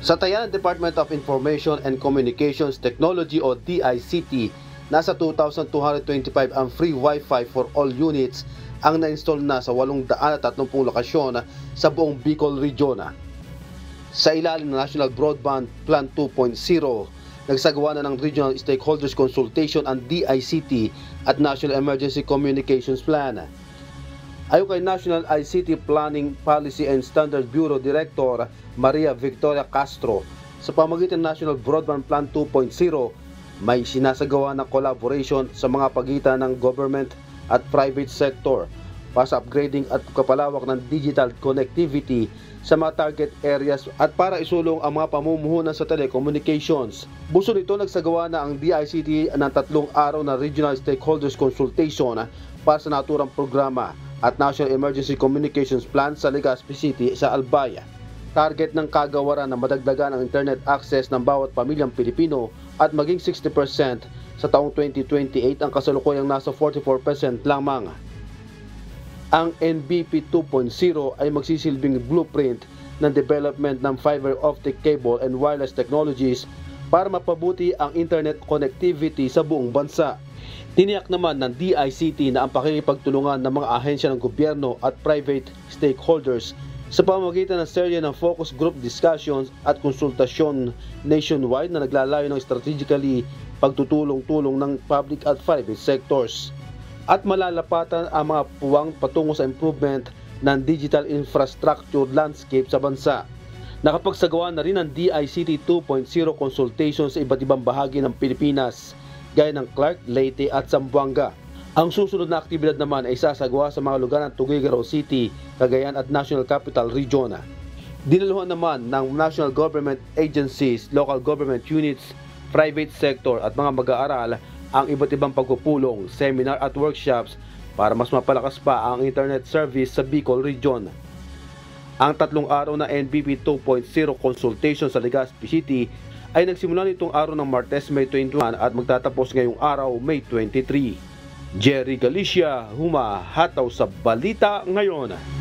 Sa taya ng Department of Information and Communications Technology o DICT, nasa 2,225 ang free Wi-Fi for all units ang na-install na sa 830 lokasyon sa buong Bicol Region. Sa ilalim ng National Broadband Plan 2.0, nagsagawa na ng Regional Stakeholders Consultation ang DICT at National Emergency Communications Plan. Ayon kay National ICT Planning, Policy and Standards Bureau Director Maria Victoria Castro, sa pamamagitan ng National Broadband Plan 2.0, may sinasagawa na collaboration sa mga pagitan ng government at private sector para sa upgrading at kapalawak ng digital connectivity sa mga target areas at para isulong ang mga pamumuhunan sa telecommunications. Buso nito, nagsagawa na ang DICT ng 3 araw na Regional Stakeholders Consultation para sa naturang programa at National Emergency Communications Plan sa Legazpi City sa Albaya. Target ng kagawaran na madagdagan ang internet access ng bawat pamilyang Pilipino at maging 60% sa taong 2028 ang kasalukuyang nasa 44% lamang. Ang NBP 2.0 ay magsisilbing blueprint ng development ng fiber optic cable and wireless technologies para mapabuti ang internet connectivity sa buong bansa. Tiniyak naman ng DICT na ang pakikipagtulungan ng mga ahensya ng gobyerno at private stakeholders sa pamamagitan ng serye ng focus group discussions at konsultasyon nationwide na naglalayo ng strategically pagtutulong-tulong ng public at private sectors at malalapatan ang mga puwang patungo sa improvement ng digital infrastructure landscape sa bansa. Nakapagsagawa na rin ang DICT 2.0 consultation sa iba't ibang bahagi ng Pilipinas, gaya ng Clark, Leyte at Zamboanga. Ang susunod na aktibidad naman ay sasagawa sa mga lugar ng Tuguegarao City, Cagayan at National Capital Region. Dinaluhan naman ng national government agencies, local government units, private sector at mga mag-aaral ang iba't ibang pagpupulong, seminar at workshops para mas mapalakas pa ang internet service sa Bicol Region. Ang 3 araw na NBP 2.0 consultation sa Legazpi City ay nagsimula nitong araw ng Martes, May 21 at magtatapos ngayong araw, May 23. Jerry Galicia, humahataw sa Balita Ngayon.